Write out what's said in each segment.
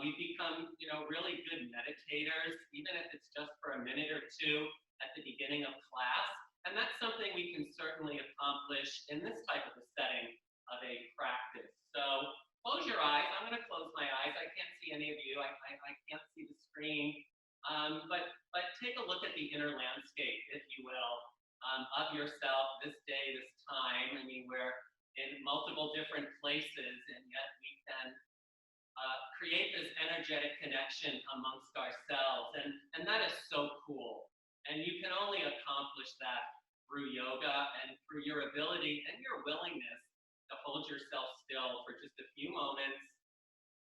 We become, really good meditators, even if it's just for a minute or two at the beginning of class. And that's something we can certainly accomplish in this type of a setting of a practice. So close your eyes. I'm going to close my eyes. I can't see any of you. I can't see the screen. But take a look at the inner landscape, if you will, of yourself this day, this time. I mean, we're in multiple different places, and yet we can create this energetic connection amongst ourselves. And that is so cool. And you can only accomplish that through yoga and through your ability and your willingness to hold yourself still for just a few moments,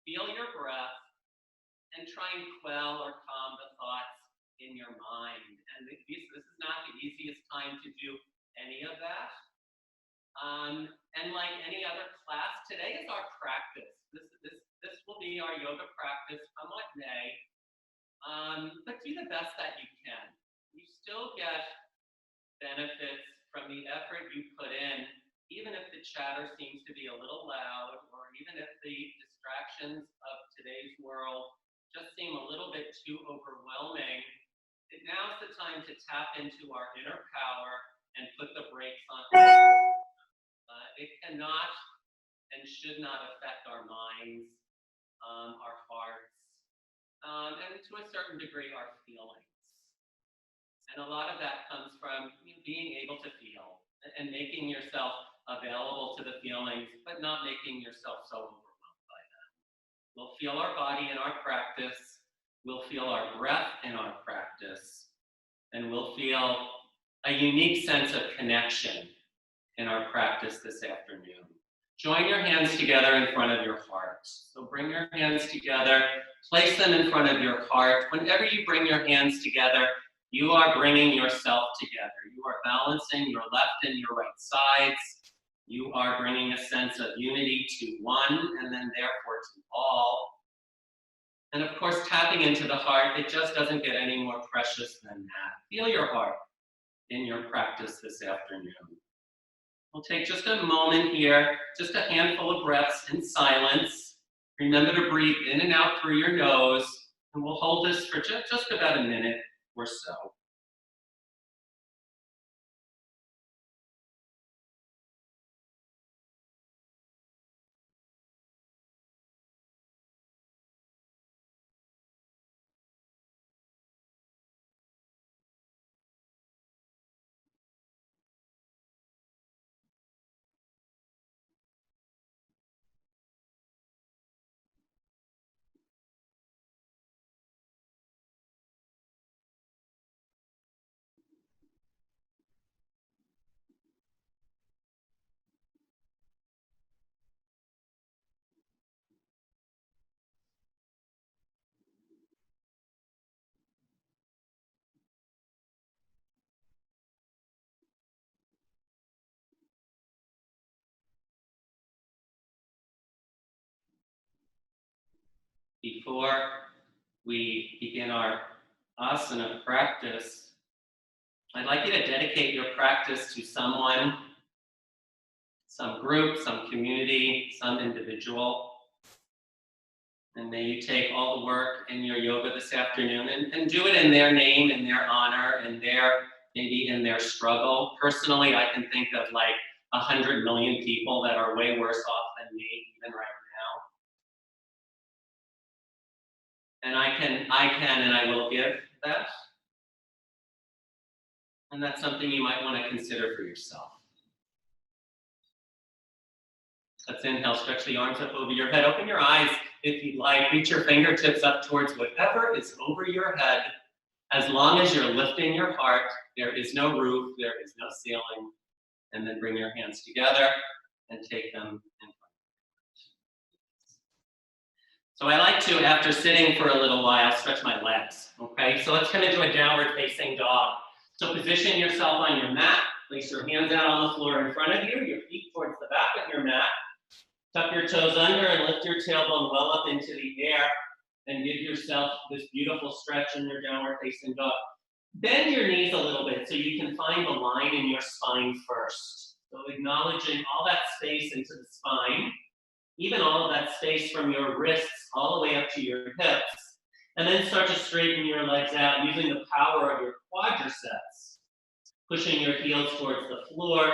feel your breath, and try and quell or calm the thoughts in your mind. And this is not the easiest time to do any of that. And like any other class, today is our practice. This will be our yoga practice, come what may. But do the best that you can. You still get benefits from the effort you put in, even if the chatter seems to be a little loud, or even if the distractions of today's world just seem a little bit too overwhelming. Now's the time to tap into our inner power and put the brakes on. It cannot and should not affect our minds, our hearts, and to a certain degree, our feelings. And a lot of that comes from being able to feel and making yourself available to the feelings, but not making yourself so overwhelmed by them. We'll feel our body in our practice. We'll feel our breath in our practice. And we'll feel a unique sense of connection in our practice this afternoon. Join your hands together in front of your heart. So bring your hands together, place them in front of your heart. Whenever you bring your hands together, you are bringing yourself together. You are balancing your left and your right sides. You are bringing a sense of unity to one and then therefore to all. And of course, tapping into the heart, it just doesn't get any more precious than that. Feel your heart in your practice this afternoon. We'll take just a moment here, just a handful of breaths in silence. Remember to breathe in and out through your nose, and we'll hold this for just about a minute or so. Before we begin our asana practice, I'd like you to dedicate your practice to someone, some group, some community, some individual. And may you take all the work in your yoga this afternoon and do it in their name, in their honor, and maybe in their struggle. Personally, I can think of like 100 million people that are way worse off than me, even right now. And I can and I will give that. And that's something you might want to consider for yourself. Let's inhale, stretch the arms up over your head. Open your eyes if you'd like. Reach your fingertips up towards whatever is over your head. As long as you're lifting your heart, there is no roof, there is no ceiling. And then bring your hands together and take them in front. So I like to, after sitting for a little while, stretch my legs, okay? So let's come into a downward facing dog. So position yourself on your mat. Place your hands out on the floor in front of you, your feet towards the back of your mat. Tuck your toes under and lift your tailbone well up into the air and give yourself this beautiful stretch in your downward facing dog. Bend your knees a little bit so you can find the line in your spine first. So acknowledging all that space into the spine. even all of that space from your wrists all the way up to your hips. And then start to straighten your legs out using the power of your quadriceps, pushing your heels towards the floor,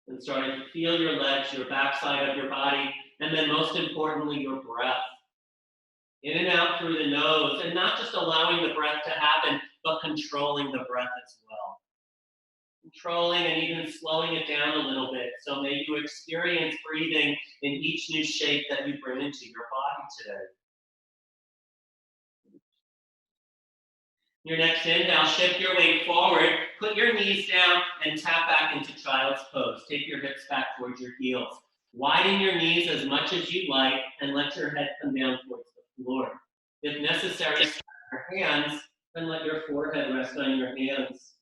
and starting to feel your legs, your backside of your body, and then most importantly, your breath. In and out through the nose, and not just allowing the breath to happen, but controlling the breath as well. Controlling and even slowing it down a little bit. So may you experience breathing in each new shape that you bring into your body today. Your next inhale, shift your weight forward, put your knees down, and tap back into child's pose. Take your hips back towards your heels. Widen your knees as much as you like, and let your head come down towards the floor. If necessary, stack your hands, and let your forehead rest on your hands.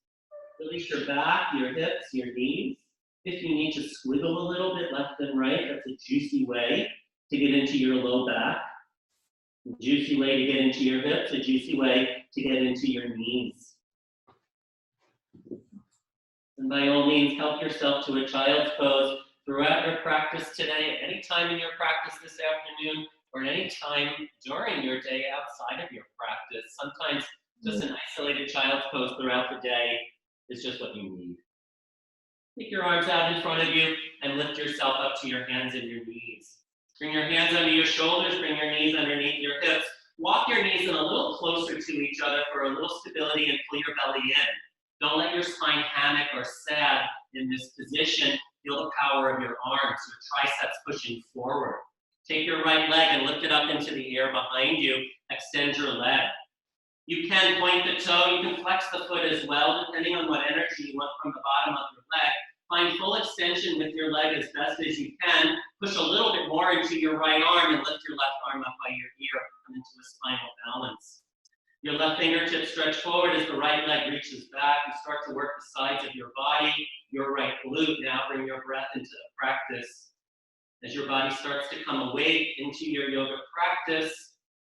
Release your back, your hips, your knees. If you need to squiggle a little bit left and right, that's a juicy way to get into your low back. A juicy way to get into your hips, a juicy way to get into your knees. And by all means, help yourself to a child's pose throughout your practice today, at any time in your practice this afternoon, or at any time during your day outside of your practice. Sometimes just an isolated child's pose throughout the day is just what you need. Take your arms out in front of you and lift yourself up to your hands and your knees. Bring your hands under your shoulders, bring your knees underneath your hips. Walk your knees in a little closer to each other for a little stability and pull your belly in. Don't let your spine hammock or sag in this position. Feel the power of your arms, your triceps pushing forward. Take your right leg and lift it up into the air behind you. Extend your leg. You can point the toe, you can flex the foot as well, depending on what energy you want from the bottom of your leg. Find full extension with your leg as best as you can. Push a little bit more into your right arm and lift your left arm up by your ear. Come into a spinal balance. Your left fingertips stretch forward as the right leg reaches back. You start to work the sides of your body, your right glute. Now bring your breath into the practice. As your body starts to come awake into your yoga practice,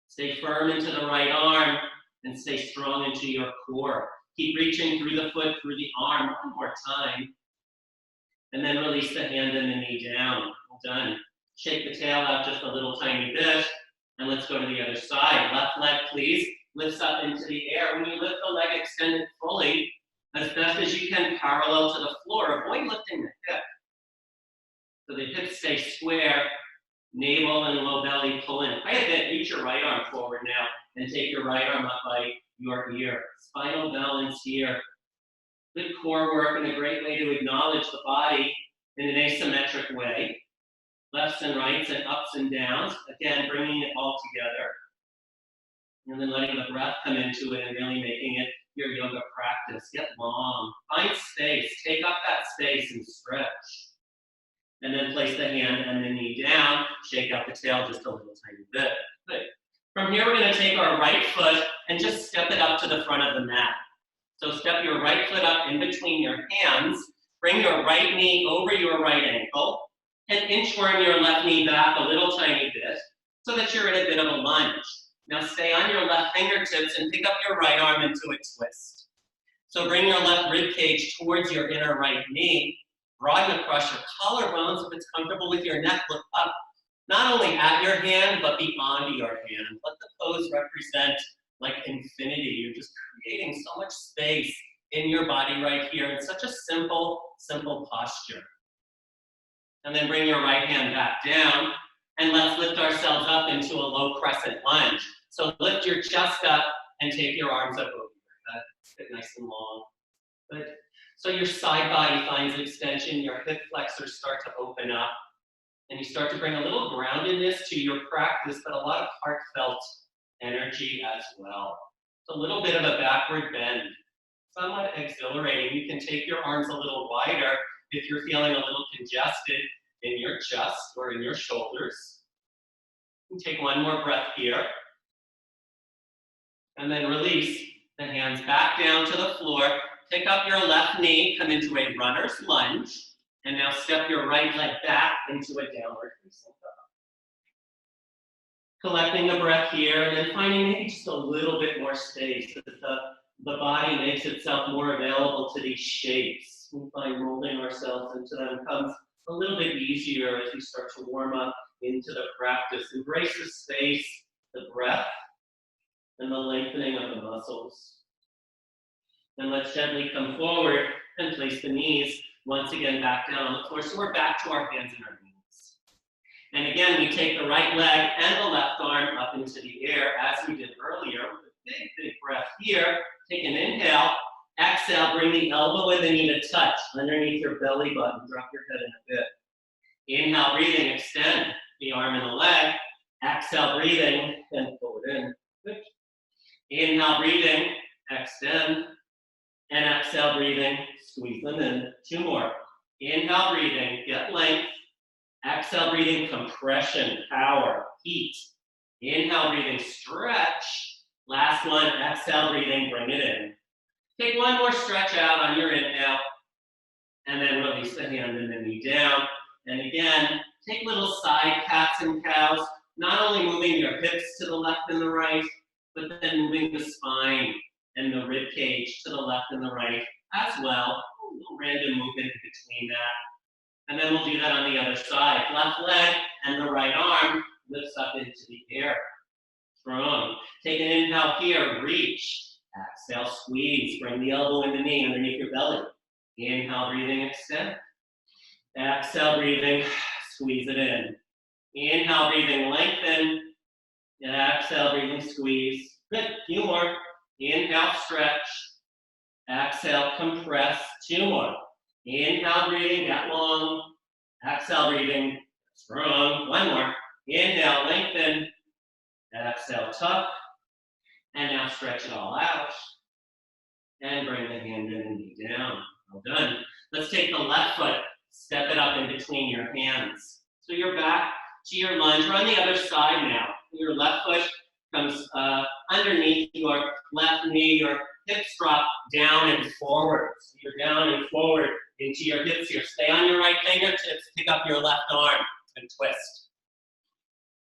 stay firm into the right arm and stay strong into your core. Keep reaching through the foot, through the arm, one more time. And then release the hand and the knee down. Well done. Shake the tail out just a little tiny bit. And let's go to the other side. Left leg, please, lifts up into the air. When you lift the leg, extend it fully, as best as you can, parallel to the floor. Avoid lifting the hip. So the hips stay square, navel and low belly pull in. Quite a bit. Reach your right arm forward now and take your right arm up by your ear. Spinal balance here. Good core work and a great way to acknowledge the body in an asymmetric way. Lefts and rights and ups and downs. Again, bringing it all together. And then letting the breath come into it and really making it your yoga practice. Get long. Find space. Take up that space and stretch. And then place the hand and the knee down. Shake out the tail just a little tiny bit. Good. From here, we're going to take our right foot and just step it up to the front of the mat. So step your right foot up in between your hands. Bring your right knee over your right ankle. And inchworm your left knee back a little tiny bit so that you're in a bit of a lunge. Now stay on your left fingertips and pick up your right arm into a twist. So bring your left rib cage towards your inner right knee. Broaden across your collarbones. If it's comfortable with your neck, look up. Not only at your hand, but beyond your hand. Let the pose represent like infinity. You're just creating so much space in your body right here. It's such a simple, simple posture. And then bring your right hand back down. And let's lift ourselves up into a low crescent lunge. So lift your chest up and take your arms up over your head. Get nice and long. Good. So your side body finds extension. Your hip flexors start to open up. And you start to bring a little groundedness to your practice, but a lot of heartfelt energy as well. It's a little bit of a backward bend. Somewhat exhilarating. You can take your arms a little wider if you're feeling a little congested in your chest or in your shoulders. You can take one more breath here. And then release the hands back down to the floor. Pick up your left knee, come into a runner's lunge. And now step your right leg back into a downward facing dog. Collecting the breath here and then finding maybe just a little bit more space as the body makes itself more available to these shapes. We find molding ourselves into them comes a little bit easier as you start to warm up into the practice. Embrace the space, the breath, and the lengthening of the muscles. And let's gently come forward and place the knees once again back down on the floor. So we're back to our hands and our knees. And again, we take the right leg and the left arm up into the air as we did earlier with a big, big breath here. Take an inhale. Exhale, bring the elbow and the knee to touch underneath your belly button. Drop your head in a bit. Inhale, breathing, extend the arm and the leg. Exhale, breathing, and pull it in. Good. Inhale, breathing, extend. And exhale, breathing, squeeze them in. 2 more. Inhale, breathing, get length. Exhale, breathing, compression, power, heat. Inhale, breathing, stretch. Last one, exhale, breathing, bring it in. Take one more stretch out on your inhale. And then release the hand and the knee down. And again, take little side cats and cows, not only moving your hips to the left and the right, but then moving the spine and the rib cage to the left and the right as well. A little random movement in between that. And then we'll do that on the other side. Left leg and the right arm lifts up into the air. Strong. Take an inhale here, reach. Exhale, squeeze. Bring the elbow and the knee underneath your belly. Inhale, breathing, extend. Exhale, breathing, squeeze it in. Inhale, breathing, lengthen. Exhale, breathing, squeeze. Good, few more. Inhale, stretch. Exhale, compress. 2 more. Inhale, breathing, get long. Exhale, breathing, strong. 1 more. Inhale, lengthen. Exhale, tuck. And now stretch it all out. And bring the hand in and knee down. Well done. Let's take the left foot, step it up in between your hands. So you're back to your lunge. We're on the other side now. Your left foot comes underneath your left knee. Your hips drop down and forward. So you're down and forward into your hips here. Stay on your right fingertips. Pick up your left arm and twist.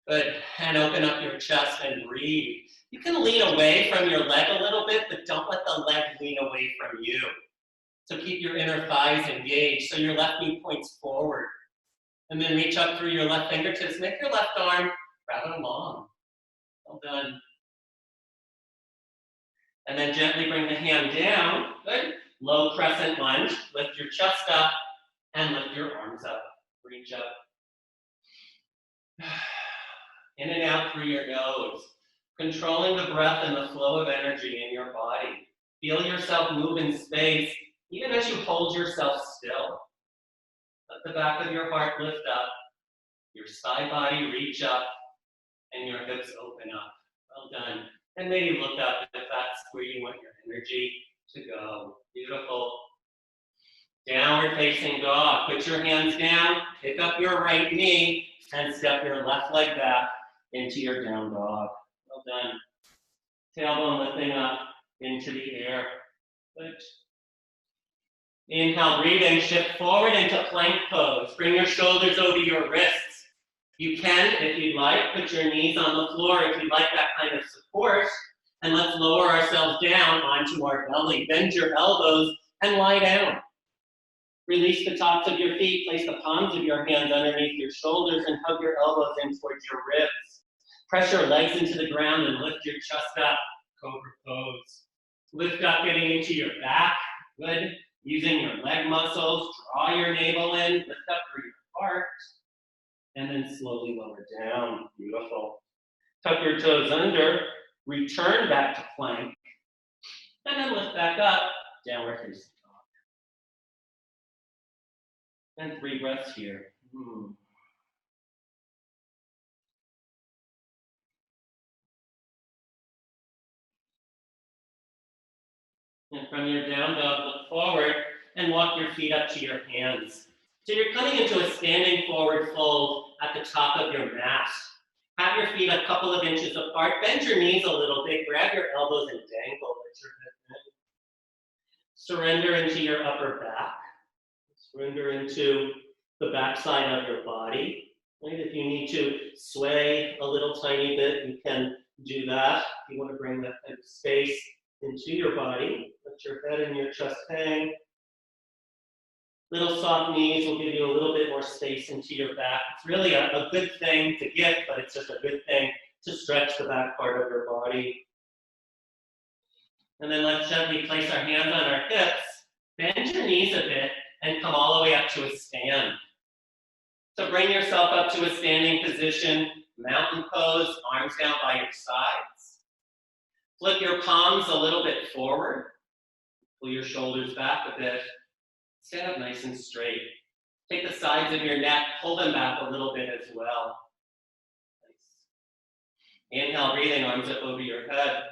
Good. And open up your chest and breathe. You can lean away from your leg a little bit, but don't let the leg lean away from you. So keep your inner thighs engaged so your left knee points forward. And then reach up through your left fingertips. Make your left arm rather long. Well done. And then gently bring the hand down. Good. Low crescent lunge. Lift your chest up and lift your arms up. Reach up. In and out through your nose. Controlling the breath and the flow of energy in your body. Feel yourself move in space, even as you hold yourself still. Let the back of your heart lift up, your side body reach up, and your hips open up. Well done. And maybe look up if that's where you want your energy to go. Beautiful. Downward facing dog. Put your hands down, pick up your right knee, and step your left leg back into your down dog. Well done. Tailbone lifting up into the air. Good. Inhale, breathe in, shift forward into plank pose. Bring your shoulders over your wrists. You can, if you'd like, put your knees on the floor if you'd like that kind of support. And let's lower ourselves down onto our belly. Bend your elbows and lie down. Release the tops of your feet. Place the palms of your hands underneath your shoulders and hug your elbows in towards your ribs. Press your legs into the ground and lift your chest up. Cobra pose. Lift up, getting into your back. Good. Using your leg muscles, draw your navel in, lift up through your heart, and then slowly lower down. Beautiful. Tuck your toes under, return back to plank, and then lift back up, downward facing dog. And 3 breaths here. And from your down dog, look forward and walk your feet up to your hands. So you're coming into a standing forward fold at the top of your mat. Have your feet a couple of inches apart. Bend your knees a little bit. Grab your elbows and dangle. Let your head in. Surrender into your upper back. Surrender into the back side of your body. Right? If you need to sway a little tiny bit, you can do that. If you want to bring that kind of space into your body, let your head and your chest hang. Little soft knees will give you a little bit more space into your back. It's really a good thing to get, but it's just a good thing to stretch the back part of your body. And then let's gently place our hands on our hips, bend your knees a bit, and come all the way up to a stand. So bring yourself up to a standing position, mountain pose, arms down by your sides. Flip your palms a little bit forward. Pull your shoulders back a bit. Stand up nice and straight. Take the sides of your neck, pull them back a little bit as well. Nice. Inhale, breathing, arms up over your head.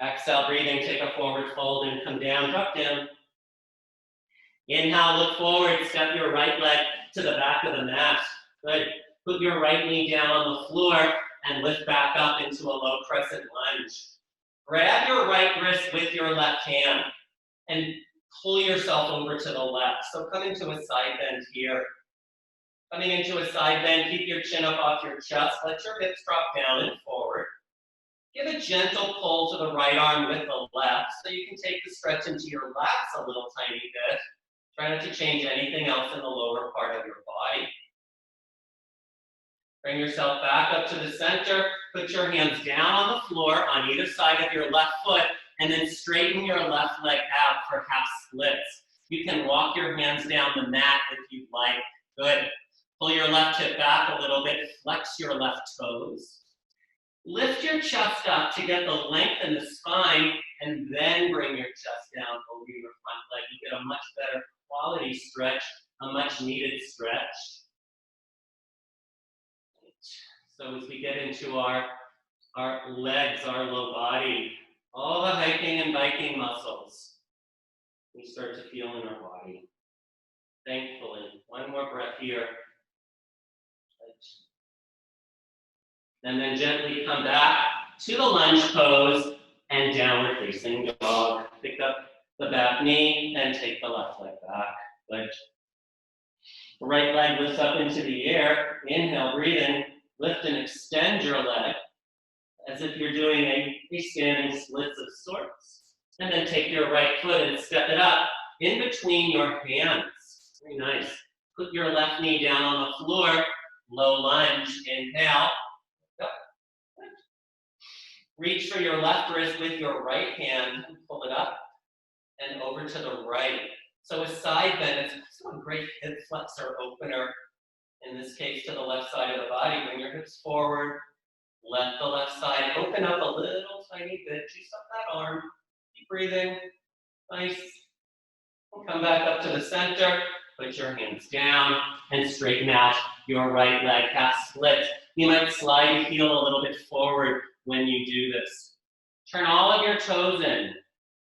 Exhale, breathing, take a forward fold and come down, drop down. Inhale, look forward, step your right leg to the back of the mat. Good. Put your right knee down on the floor and lift back up into a low crescent lunge. Grab your right wrist with your left hand and pull yourself over to the left. So come into a side bend here. Coming into a side bend, keep your chin up off your chest. Let your hips drop down and forward. Give a gentle pull to the right arm with the left so you can take the stretch into your lats a little tiny bit. Try not to change anything else in the lower part of your body. Bring yourself back up to the center. Put your hands down on the floor on either side of your left foot and then straighten your left leg out for half splits. You can walk your hands down the mat if you'd like. Good. Pull your left hip back a little bit. Flex your left toes. Lift your chest up to get the length in the spine and then bring your chest down over your front leg. You get a much better quality stretch, a much needed stretch. So as we get into our legs, our low body, all the hiking and biking muscles, we start to feel in our body. Thankfully, one more breath here. And then gently come back to the lunge pose and downward facing dog. Pick up the back knee and take the left leg back. Good. The right leg lifts up into the air. Inhale, breathing. Lift and extend your leg as if you're doing a standing splits of sorts. And then take your right foot and step it up in between your hands. Very nice. Put your left knee down on the floor. Low lunge. Inhale. Reach for your left wrist with your right hand and pull it up and over to the right. So a side bend is also a great hip flexor opener. In this case, to the left side of the body. Bring your hips forward. Let the left side open up a little tiny bit. Juice up that arm. Keep breathing. Nice. We'll come back up to the center. Put your hands down and straighten out your right leg. Half split. You might slide your heel a little bit forward when you do this. Turn all of your toes in.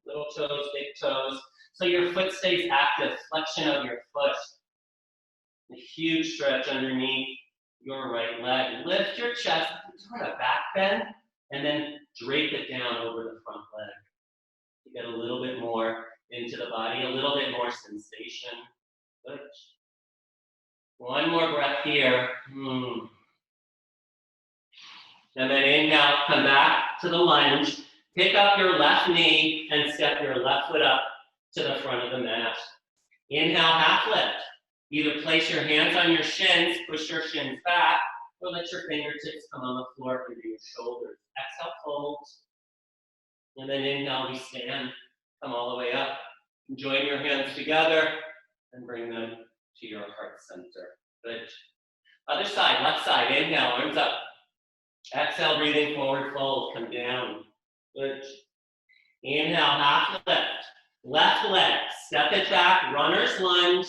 Little toes, big toes. So your foot stays active. Flexion of your foot. A huge stretch underneath your right leg. Lift your chest, do a back bend, and then drape it down over the front leg. You get a little bit more into the body, a little bit more sensation. Good. One more breath here. And then inhale, come back to the lunge. Pick up your left knee and step your left foot up to the front of the mat. Inhale, half lift. Either place your hands on your shins, push your shins back, or let your fingertips come on the floor under your shoulders. Exhale, fold. And then inhale, we stand. Come all the way up. Join your hands together and bring them to your heart center. Good. Other side, left side. Inhale, arms up. Exhale, breathing forward, fold. Come down. Good. Inhale, half lift. Left leg, step it back, runner's lunge.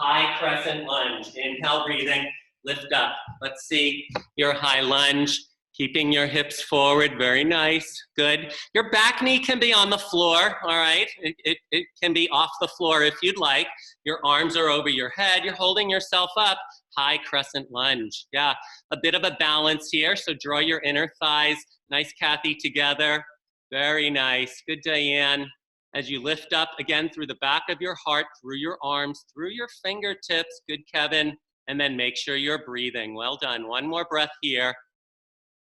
High crescent lunge. Inhale, breathing, lift up. Let's see your high lunge. Keeping your hips forward, very nice, good. Your back knee can be on the floor, all right? It can be off the floor if you'd like. Your arms are over your head. You're holding yourself up. High crescent lunge. Yeah, a bit of a balance here, so draw your inner thighs. Nice, Kathy, together. Very nice. Good, Diane. As you lift up again through the back of your heart, through your arms, through your fingertips. Good, Kevin. And then make sure you're breathing. Well done. One more breath here.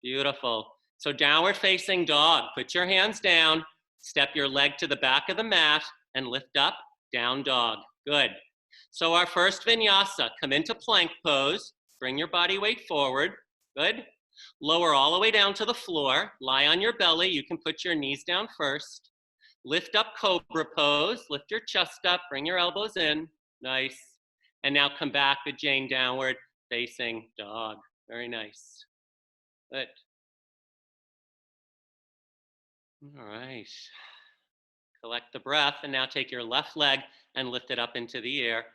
Beautiful. So downward facing dog. Put your hands down. Step your leg to the back of the mat and lift up. Down dog. Good. So our first vinyasa, come into plank pose, bring your body weight forward, good. Lower all the way down to the floor, lie on your belly, you can put your knees down first. Lift up cobra pose, lift your chest up, bring your elbows in, nice. And now come back to Jane downward, facing dog, very nice, good. All right, collect the breath, and now take your left leg and lift it up into the air.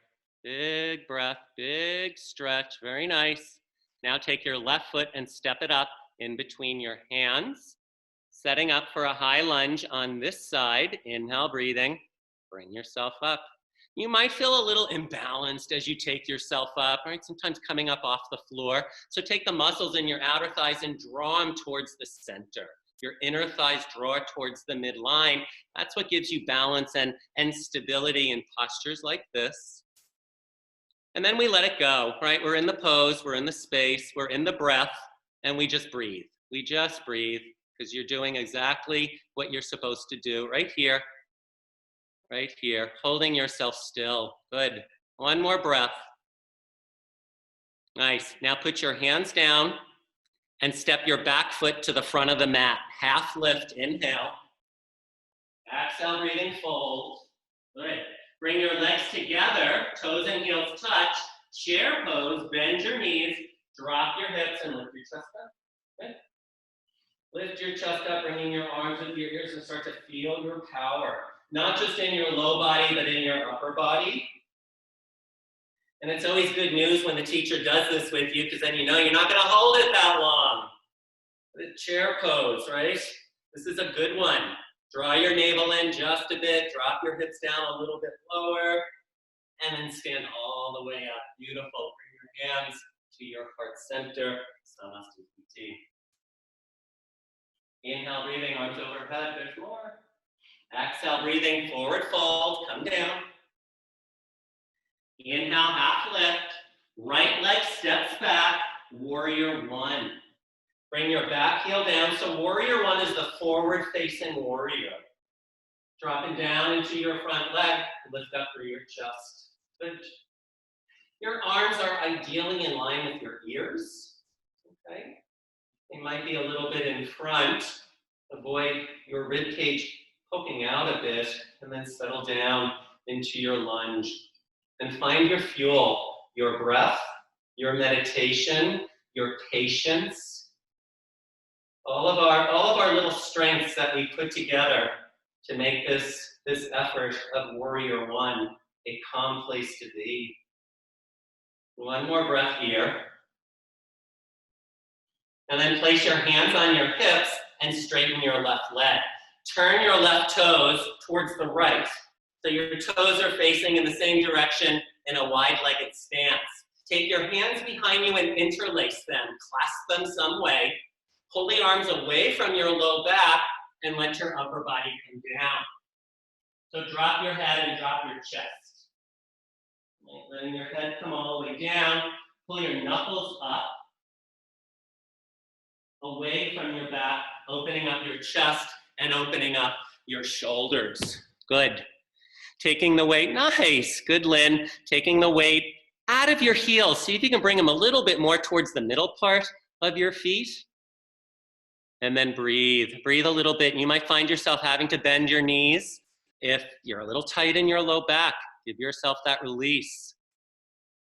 Big breath, big stretch, very nice. Now take your left foot and step it up in between your hands, setting up for a high lunge on this side. Inhale, breathing, bring yourself up. You might feel a little imbalanced as you take yourself up, right? Sometimes coming up off the floor. So take the muscles in your outer thighs and draw them towards the center. Your inner thighs draw towards the midline. That's what gives you balance and stability in postures like this. And then we let it go, right? We're in the pose, we're in the space, we're in the breath, and we just breathe. We just breathe, because you're doing exactly what you're supposed to do right here, holding yourself still. Good. One more breath. Nice. Now put your hands down and step your back foot to the front of the mat. Half lift, inhale. Exhale, breathing, fold. Good. Bring your legs together, toes and heels touch. Chair pose, bend your knees, drop your hips, and lift your chest up. Good. Lift your chest up, bringing your arms with your ears, and start to feel your power. Not just in your low body, but in your upper body. And it's always good news when the teacher does this with you, because then you know you're not going to hold it that long. The chair pose, right? This is a good one. Draw your navel in just a bit, drop your hips down a little bit lower, and then stand all the way up. Beautiful. Bring your hands to your heart center. Samasthiti. Inhale, breathing, arms overhead. There's more. Exhale, breathing, forward fold, come down. Inhale, half lift. Right leg steps back, warrior one. Bring your back heel down. So warrior one is the forward facing warrior. Dropping down into your front leg, lift up through your chest. Good. Your arms are ideally in line with your ears. Okay. They might be a little bit in front. Avoid your rib cage poking out a bit, and then settle down into your lunge. And find your fuel, your breath, your meditation, your patience. All of our little strengths that we put together to make this effort of warrior one a calm place to be. One more breath here. And then place your hands on your hips and straighten your left leg. Turn your left toes towards the right. So your toes are facing in the same direction in a wide-legged stance. Take your hands behind you and interlace them. Clasp them some way. Pull the arms away from your low back and let your upper body come down. So drop your head and drop your chest. Letting your head come all the way down. Pull your knuckles up, away from your back, opening up your chest and opening up your shoulders. Good. Taking the weight, nice, good Lynn. Taking the weight out of your heels. See if you can bring them a little bit more towards the middle part of your feet. And then breathe a little bit. You might find yourself having to bend your knees if you're a little tight in your low back. Give yourself that release.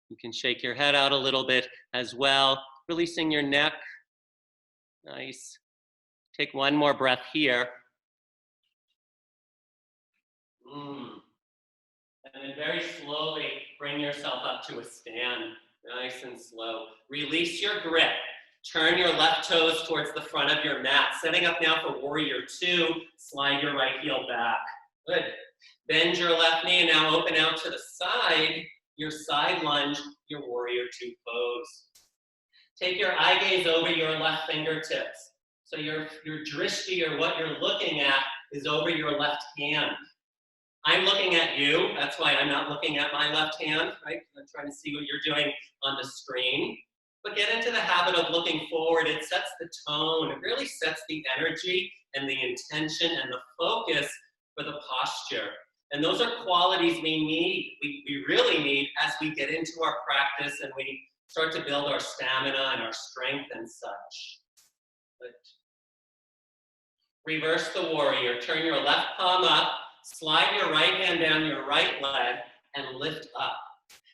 You can shake your head out a little bit as well, releasing your neck. Nice. Take one more breath here. And then very slowly bring yourself up to a stand. Nice and slow. Release your grip. Turn your left toes towards the front of your mat. Setting up now for warrior two. Slide your right heel back. Good. Bend your left knee and now open out to the side. Your side lunge, your warrior two pose. Take your eye gaze over your left fingertips. So your drishti, or what you're looking at, is over your left hand. I'm looking at you. That's why I'm not looking at my left hand, right? I'm trying to see what you're doing on the screen. But get into the habit of looking forward. It sets the tone. It really sets the energy and the intention and the focus for the posture. And those are qualities we need, we really need as we get into our practice and we start to build our stamina and our strength and such. Good. Reverse the warrior. Turn your left palm up, slide your right hand down your right leg, and lift up.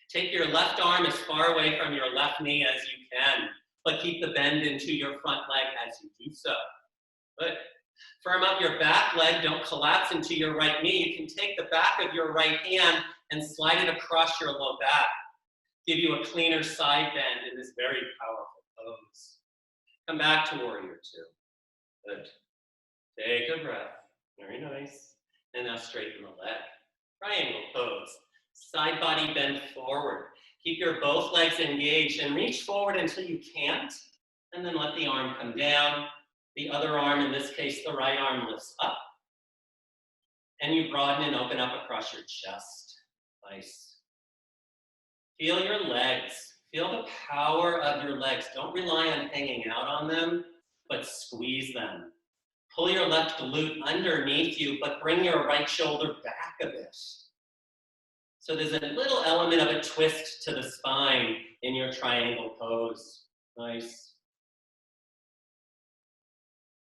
Take your left arm as far away from your left knee as you can, but keep the bend into your front leg as you do so. Good. Firm up your back leg, don't collapse into your right knee. You can take the back of your right hand and slide it across your low back. Give you a cleaner side bend in this very powerful pose. Come back to warrior two. Good. Take a breath. Very nice. And now straighten the leg. Triangle pose. Side body bend forward. Keep your both legs engaged and reach forward until you can't. And then let the arm come down. The other arm, in this case, the right arm, lifts up. And you broaden and open up across your chest. Nice. Feel your legs. Feel the power of your legs. Don't rely on hanging out on them, but squeeze them. Pull your left glute underneath you, but bring your right shoulder back a bit. So there's a little element of a twist to the spine in your triangle pose. Nice.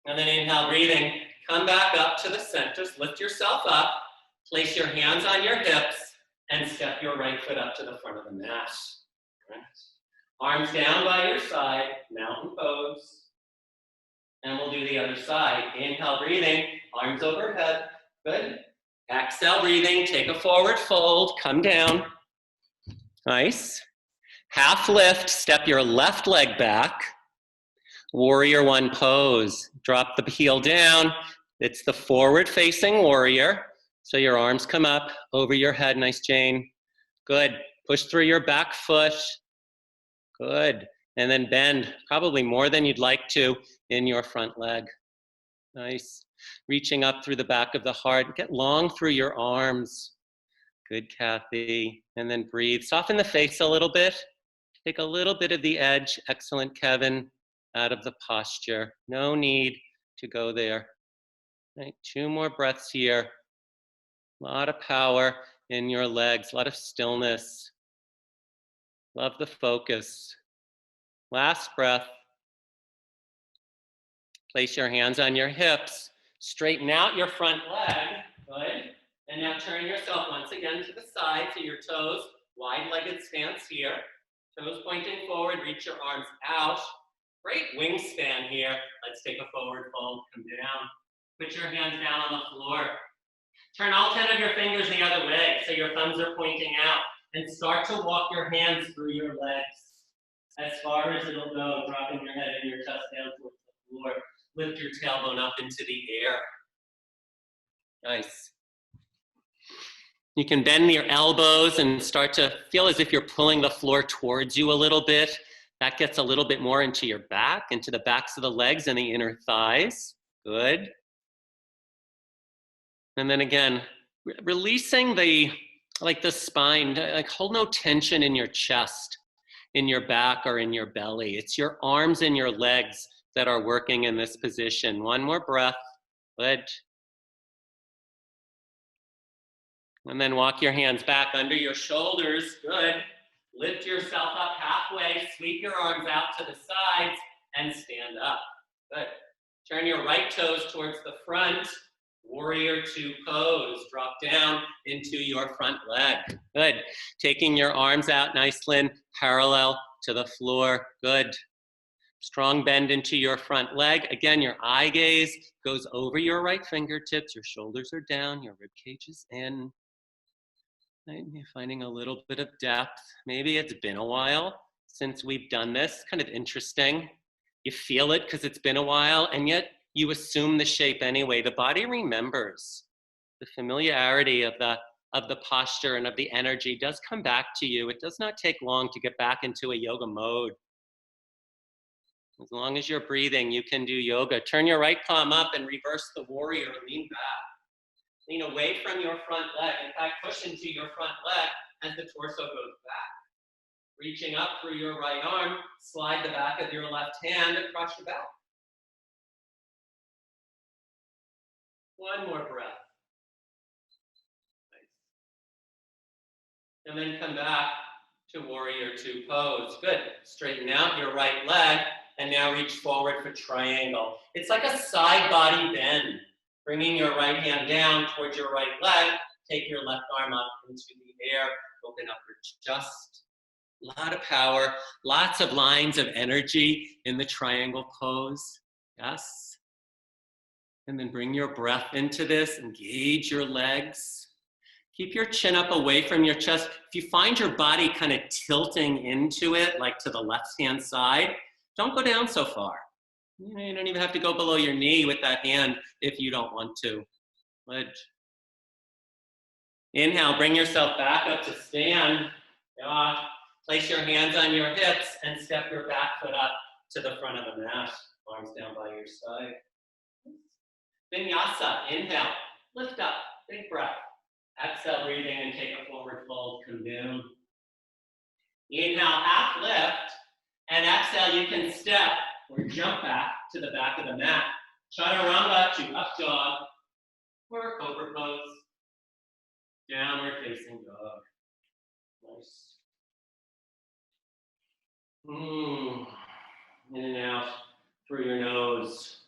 And then inhale, breathing. Come back up to the center. Lift yourself up. Place your hands on your hips and step your right foot up to the front of the mat. Right. Arms down by your side, mountain pose. And we'll do the other side. Inhale, breathing, arms overhead. Good. Exhale, breathing, take a forward fold, come down. Nice. Half lift, step your left leg back. Warrior one pose. Drop the heel down. It's the forward facing warrior. So your arms come up over your head. Nice, Jane. Good. Push through your back foot. Good. And then bend, probably more than you'd like to, in your front leg. Nice. Reaching up through the back of the heart. Get long through your arms. Good, Kathy. And then breathe. Soften the face a little bit. Take a little bit of the edge. Excellent, Kevin. Out of the posture. No need to go there. Right. 2 more breaths here. A lot of power in your legs. A lot of stillness. Love the focus. Last breath. Place your hands on your hips. Straighten out your front leg. Good. And now turn yourself once again to the side, to your toes. Wide-legged stance here. Toes pointing forward. Reach your arms out. Great wingspan here. Let's take a forward fold. Come down. Put your hands down on the floor. Turn all 10 of your fingers the other way so your thumbs are pointing out. And start to walk your hands through your legs. As far as it'll go, dropping your head and your chest down towards the floor. Lift your tailbone up into the air. Nice. You can bend your elbows and start to feel as if you're pulling the floor towards you a little bit. That gets a little bit more into your back, into the backs of the legs and the inner thighs. Good. And then again, releasing the spine, like hold no tension in your chest, in your back or in your belly. It's your arms and your legs that are working in this position. One more breath. Good. And then walk your hands back under your shoulders. Good. Lift yourself up halfway, sweep your arms out to the sides, and stand up. Good. Turn your right toes towards the front. Warrior two pose. Drop down into your front leg. Good. Taking your arms out, nice, Lynn, parallel to the floor. Good. Strong bend into your front leg. Again, your eye gaze goes over your right fingertips. Your shoulders are down. Your rib cage is in. Right? You're finding a little bit of depth. Maybe it's been a while since we've done this. Kind of interesting. You feel it because it's been a while, and yet you assume the shape anyway. The body remembers. The familiarity of the posture and of the energy does come back to you. It does not take long to get back into a yoga mode. As long as you're breathing, you can do yoga. Turn your right palm up and reverse the warrior. Lean back. Lean away from your front leg. In fact, push into your front leg as the torso goes back. Reaching up through your right arm, slide the back of your left hand across your back. One more breath. And then come back to warrior two pose. Good. Straighten out your right leg and now reach forward for triangle. It's like a side body bend. Bringing your right hand down towards your right leg. Take your left arm up into the air. Open up your chest. A lot of power. Lots of lines of energy in the triangle pose. Yes. And then bring your breath into this. Engage your legs. Keep your chin up away from your chest. If you find your body kind of tilting into it, like to the left-hand side, don't go down so far. You don't even have to go below your knee with that hand if you don't want to. Good. Inhale, bring yourself back up to stand. Place your hands on your hips and step your back foot up to the front of the mat. Arms down by your side. Vinyasa, inhale, lift up, big breath. Exhale, breathing and take a forward fold, come down. Inhale, half lift, and exhale, you can step or jump back to the back of the mat. Chaturanga to up dog, or cobra pose. Downward facing dog. Nice. In and out through your nose.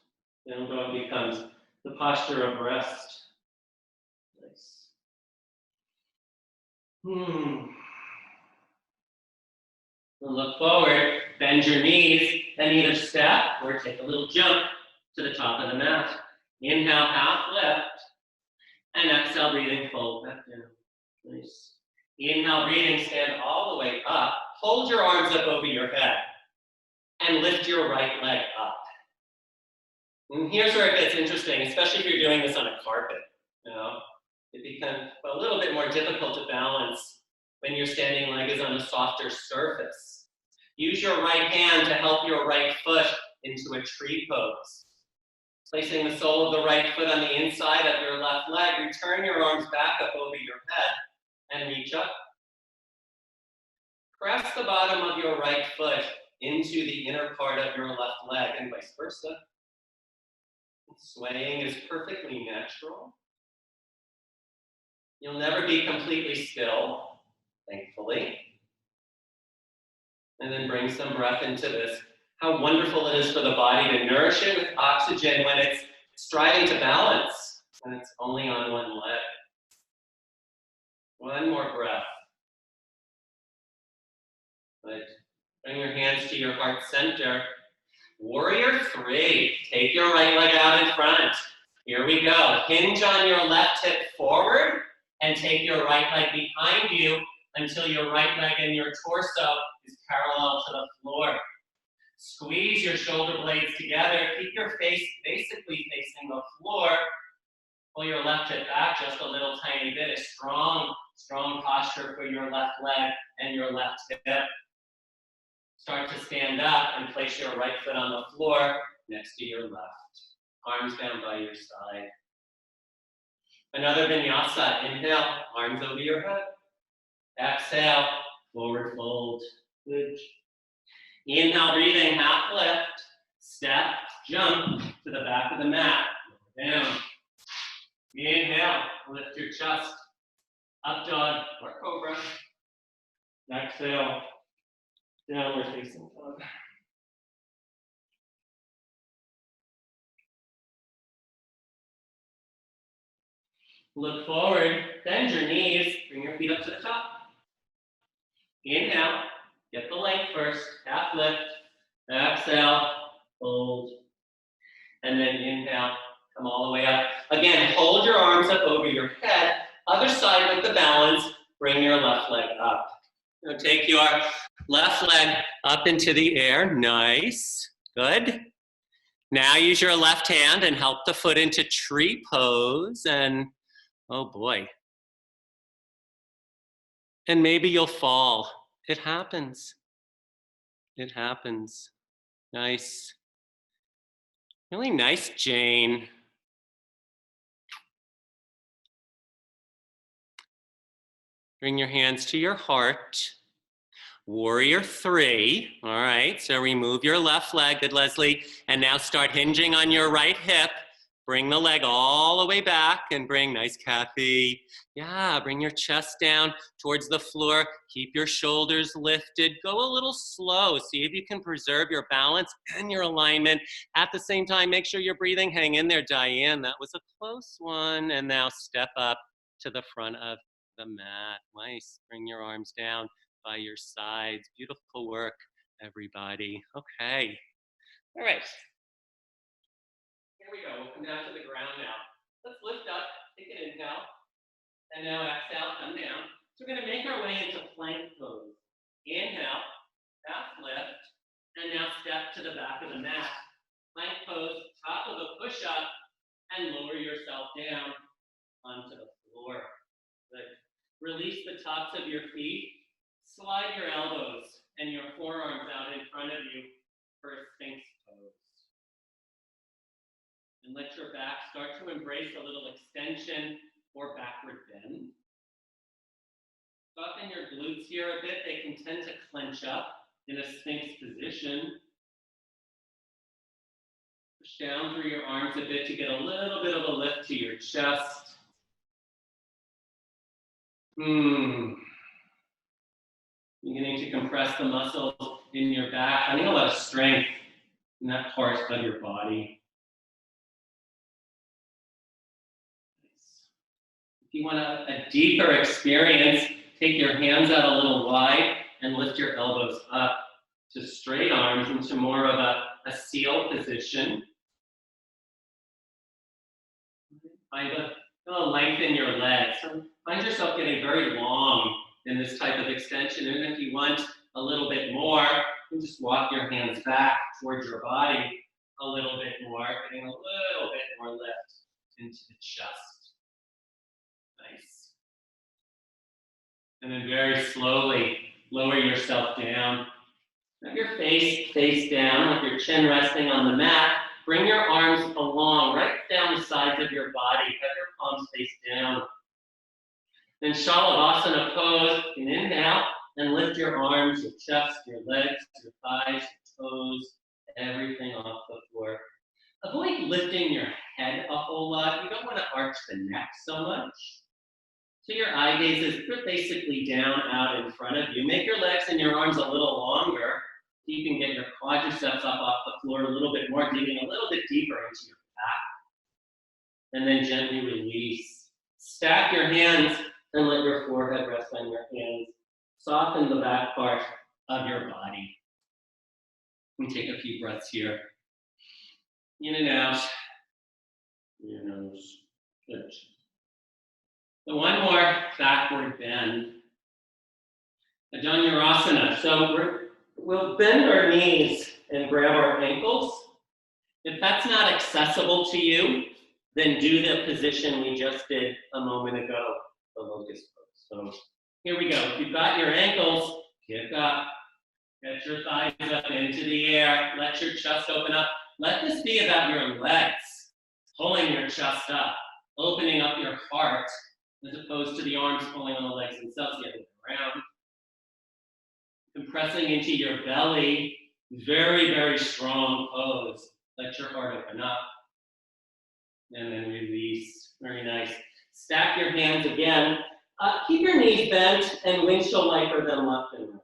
Down dog becomes the posture of rest. Nice. And look forward, bend your knees, and either step or take a little jump to the top of the mat. Inhale, half lift, and exhale, breathing, fold back down. Nice. Inhale, breathing, stand all the way up. Hold your arms up over your head, and lift your right leg up. And here's where it gets interesting, especially if you're doing this on a carpet. It becomes a little bit more difficult to balance when your standing leg is on a softer surface. Use your right hand to help your right foot into a tree pose. Placing the sole of the right foot on the inside of your left leg, return your arms back up over your head and reach up. Press the bottom of your right foot into the inner part of your left leg and vice versa. Swaying is perfectly natural. You'll never be completely still, thankfully. And then bring some breath into this. How wonderful it is for the body to nourish it with oxygen when it's striving to balance, when it's only on one leg. One more breath. Good. Bring your hands to your heart center. Warrior three. Take your right leg out in front. Here we go. Hinge on your left hip forward and take your right leg behind you until your right leg and your torso is parallel to the floor. Squeeze your shoulder blades together. Keep your face basically facing the floor. Pull your left hip back just a little tiny bit. A strong posture for your left leg and your left hip. Start to stand up and place your right foot on the floor next to your left. Arms down by your side. Another vinyasa. Inhale, arms over your head. Exhale, forward fold. Good. Inhale, breathing, half lift. Step, jump to the back of the mat. Down. Inhale, lift your chest. Up dog or cobra. Exhale, downward facing dog. Look forward, bend your knees, bring your feet up to the top. Inhale, get the length first, half lift. Exhale, fold. And then inhale, come all the way up. Again, hold your arms up over your head. Other side with the balance, bring your left leg up. Now take your left leg up into the air. Nice, good. Now use your left hand and help the foot into tree pose. And oh boy. And maybe you'll fall. It happens. It happens. Nice. Really nice, Jane. Bring your hands to your heart. Warrior three. All right, so remove your left leg, good Leslie, and now start hinging on your right hip. Bring the leg all the way back and bring, nice Kathy. Yeah, bring your chest down towards the floor. Keep your shoulders lifted. Go a little slow. See if you can preserve your balance and your alignment. At the same time, make sure you're breathing. Hang in there, Diane. That was a close one. And now step up to the front of the mat. Nice. Bring your arms down by your sides. Beautiful work, everybody. Okay. All right. Here we go. We'll come down to the ground now. Let's lift up, take an inhale, and now exhale, come down. So we're going to make our way into plank pose. Inhale, half lift, and now step to the back of the mat. Plank pose, top of the push-up, and lower yourself down onto the floor. Good. Release the tops of your feet. Slide your elbows and your forearms out in front of you for a Sphinx pose. And let your back start to embrace a little extension or backward bend. Soften your glutes here a bit. They can tend to clench up in a Sphinx position. Push down through your arms a bit to get a little bit of a lift to your chest. Beginning to compress the muscles in your back. I need a lot of strength in that part of your body. If you want a deeper experience, take your hands out a little wide and lift your elbows up to straight arms into more of a seal position. Lengthen your legs. Find yourself getting very long in this type of extension. And if you want a little bit more, you can just walk your hands back towards your body a little bit more, getting a little bit more lift into the chest. Nice. And then very slowly lower yourself down. Have your face down with your chin resting on the mat. Bring your arms along, right down the sides of your body. Have your palms face down. Then shavasana pose. You can inhale and lift your arms, your chest, your legs, your thighs, your toes, everything off the floor. Avoid lifting your head a whole lot. You don't want to arch the neck so much. So your eye gaze is basically down, out in front of you. Make your legs and your arms a little longer. So you can get your quadriceps up off the floor a little bit more, digging a little bit deeper into your back. And then gently release. Stack your hands and let your forehead rest on your hands. Soften the back part of your body. And take a few breaths here. In and out. Your nose. Good. So one more backward bend. Adanyarasana. So we'll bend our knees and grab our ankles. If that's not accessible to you, then do the position we just did a moment ago, the locust pose. So here we go. If you've got your ankles, kick up. Get your thighs up into the air. Let your chest open up. Let this be about your legs, pulling your chest up, opening up your heart, as opposed to the arms pulling on the legs themselves, getting around. Compressing into your belly, very, very strong pose. Let your heart open up. And then release, very nice. Stack your hands again. Keep your knees bent and windshield wiper them left and right.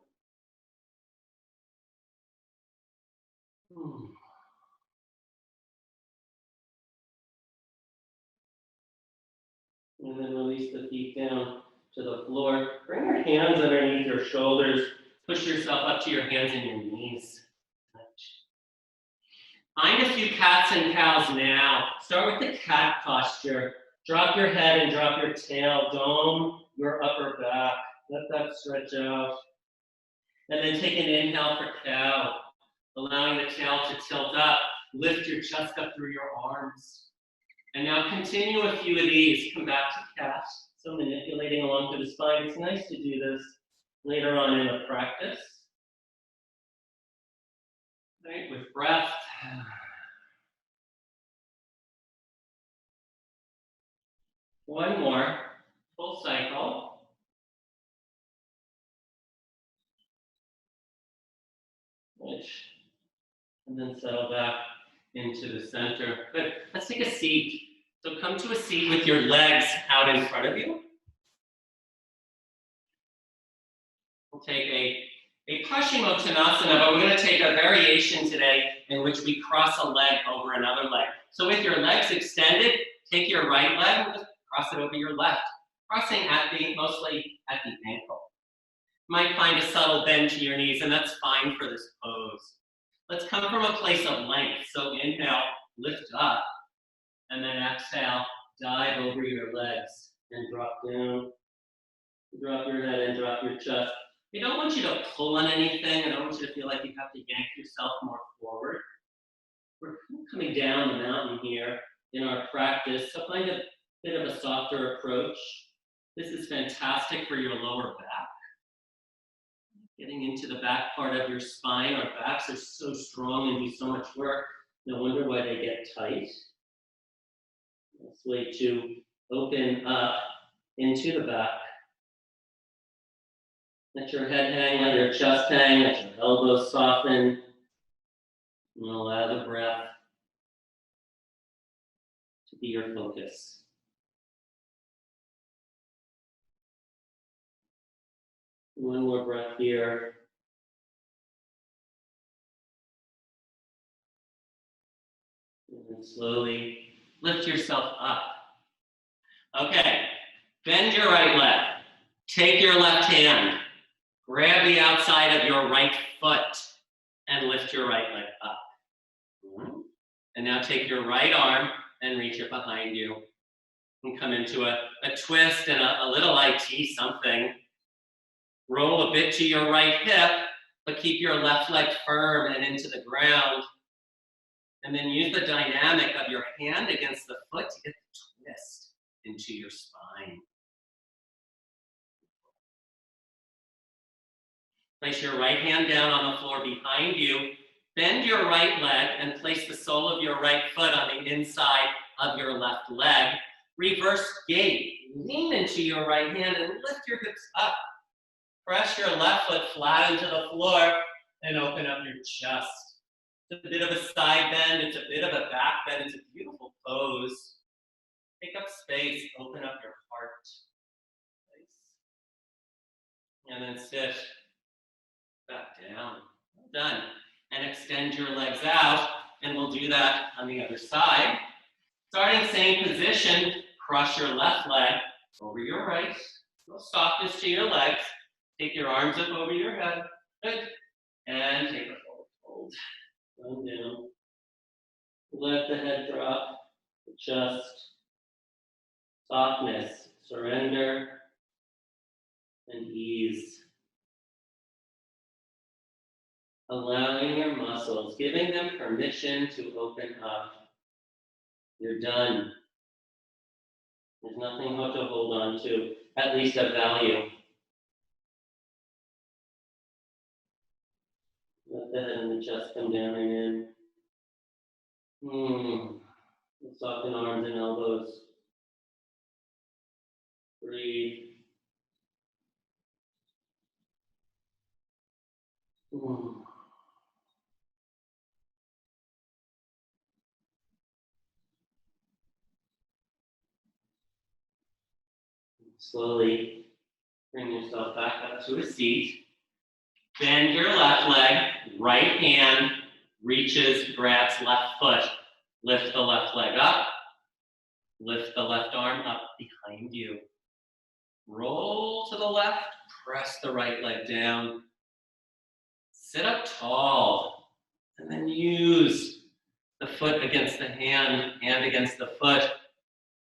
And then release the feet down to the floor. Bring your hands underneath your shoulders. Push yourself up to your hands and your knees. Find a few cats and cows now. Start with the cat posture. Drop your head and drop your tail. Dome your upper back. Let that stretch out. And then take an inhale for cow, allowing the tail to tilt up. Lift your chest up through your arms. And now continue a few of these. Come back to cat. So manipulating along to the spine. It's nice to do this later on in the practice. Right, with breath. One more, full cycle. And then settle back into the center. Good. Let's take a seat. So come to a seat with your legs out in front of you. We'll take a Paschimottanasana, but we're going to take a variation today in which we cross a leg over another leg. So with your legs extended, take your right leg and just cross it over your left, crossing mostly at the ankle. You might find a subtle bend to your knees, and that's fine for this pose. Let's come from a place of length. So inhale, lift up, and then exhale, dive over your legs and drop down. Drop your head and drop your chest. We don't want you to pull on anything. I don't want you to feel like you have to yank yourself more forward. We're coming down the mountain here in our practice, so find a bit of a softer approach. This is fantastic for your lower back. Getting into the back part of your spine. Our backs are so strong and do so much work. No wonder why they get tight. This way to open up into the back. Let your head hang, let your chest hang, let your elbows soften. And allow the breath to be your focus. One more breath here. And then slowly lift yourself up. Okay, bend your right leg. Take your left hand. Grab the outside of your right foot and lift your right leg up. And now take your right arm and reach it behind you. And come into a twist and a little IT something. Roll a bit to your right hip, but keep your left leg firm and into the ground. And then use the dynamic of your hand against the foot to get the twist into your spine. Place your right hand down on the floor behind you. Bend your right leg and place the sole of your right foot on the inside of your left leg. Reverse gate. Lean into your right hand and lift your hips up. Press your left foot flat into the floor and open up your chest. It's a bit of a side bend. It's a bit of a back bend. It's a beautiful pose. Take up space. Open up your heart. Nice. And then sit back down. Well done. And extend your legs out. And we'll do that on the other side. Starting same position. Cross your left leg over your right. A little softness to your legs. Take your arms up over your head. Good. And take a fold. Down, down. Let the head drop. The chest. Softness. Surrender. And ease. Allowing your muscles, giving them permission to open up. You're done. There's nothing to hold on to, at least of value. Let the head and the chest come down and in. Soften arms and elbows. Breathe. Slowly bring yourself back up to a seat. Bend your left leg, right hand reaches, grabs left foot. Lift the left leg up. Lift the left arm up behind you. Roll to the left, press the right leg down. Sit up tall, and then use the foot against the hand against the foot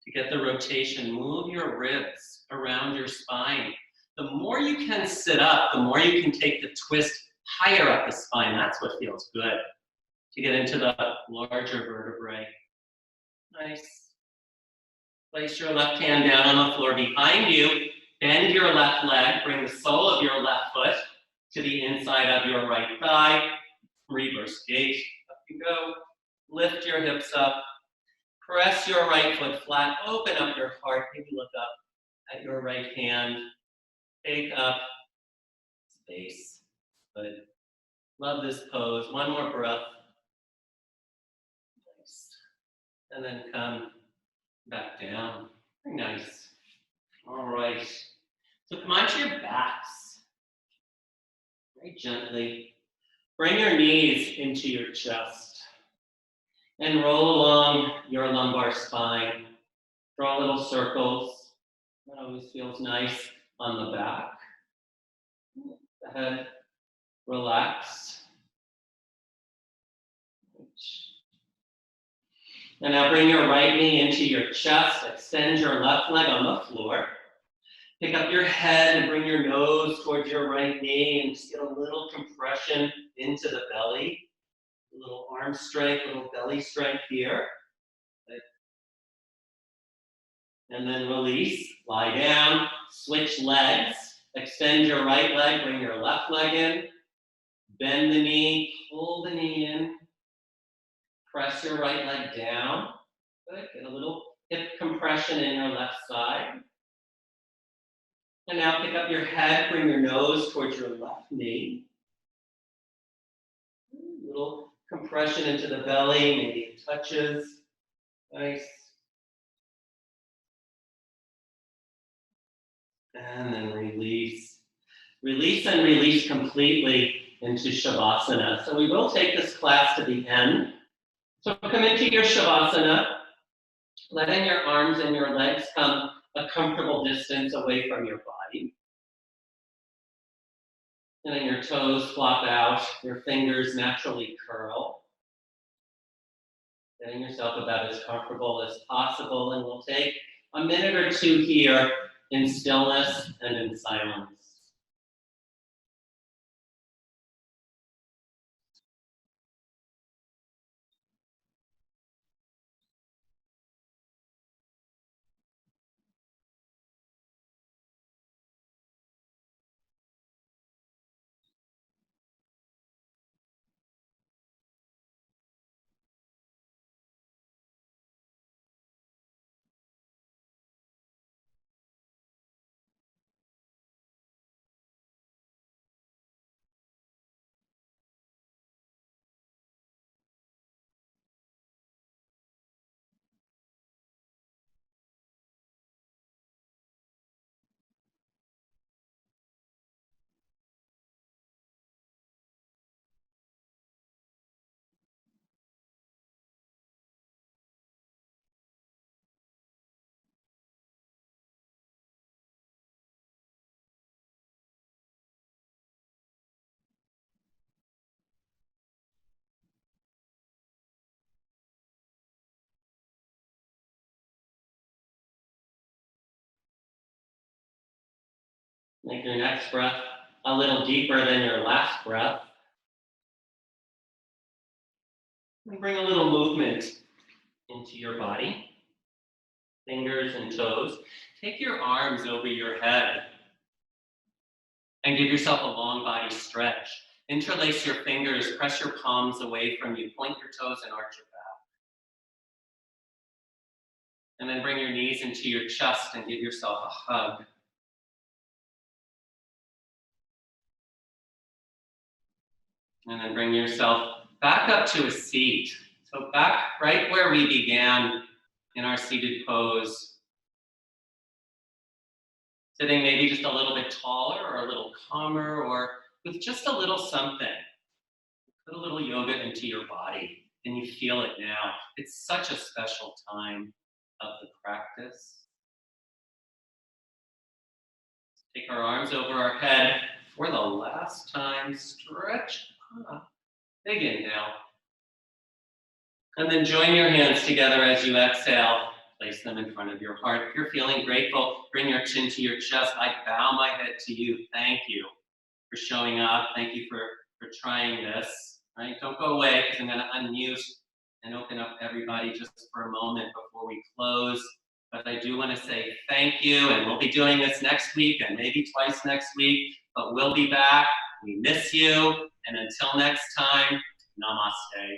to get the rotation. Move your ribs around your spine. The more you can sit up, the more you can take the twist higher up the spine. That's what feels good, to get into the larger vertebrae. Nice. Place your left hand down on the floor behind you. Bend your left leg. Bring the sole of your left foot to the inside of your right thigh. Reverse gate. Up you go. Lift your hips up. Press your right foot flat. Open up your heart. Maybe look up at your right hand. Take up space. Good. Love this pose. One more breath. And then come back down. Very nice. All right. So come onto your backs. Very gently. Bring your knees into your chest. And roll along your lumbar spine. Draw little circles. That always feels nice on the back. The head, relax. And now bring your right knee into your chest. Extend your left leg on the floor. Pick up your head and bring your nose towards your right knee and just get a little compression into the belly. A little arm strength, a little belly strength here. And then release, lie down, switch legs. Extend your right leg, bring your left leg in. Bend the knee, pull the knee in. Press your right leg down. Good, get a little hip compression in your left side. And now pick up your head, bring your nose towards your left knee. A little compression into the belly, maybe it touches. Nice. And then release. Release and release completely into shavasana. So we will take this class to the end. So come into your shavasana, letting your arms and your legs come a comfortable distance away from your body. And then your toes flop out, your fingers naturally curl. Getting yourself about as comfortable as possible, and we'll take a minute or two here in stillness and in silence. Make your next breath a little deeper than your last breath. And bring a little movement into your body. Fingers and toes. Take your arms over your head and give yourself a long body stretch. Interlace your fingers, press your palms away from you, point your toes and arch your back. And then bring your knees into your chest and give yourself a hug. And then bring yourself back up to a seat. So back right where we began in our seated pose. Sitting maybe just a little bit taller or a little calmer or with just a little something. Put a little yoga into your body and you feel it now. It's such a special time of the practice. Take our arms over our head for the last time. Stretch up. Big inhale. And then join your hands together as you exhale. Place them in front of your heart. If you're feeling grateful, bring your chin to your chest. I bow my head to you. Thank you for showing up. Thank you for trying this. Right? Don't go away because I'm going to unmute and open up everybody just for a moment before we close. But I do want to say thank you, and we'll be doing this next week and maybe twice next week, but we'll be back. We miss you, and until next time, namaste.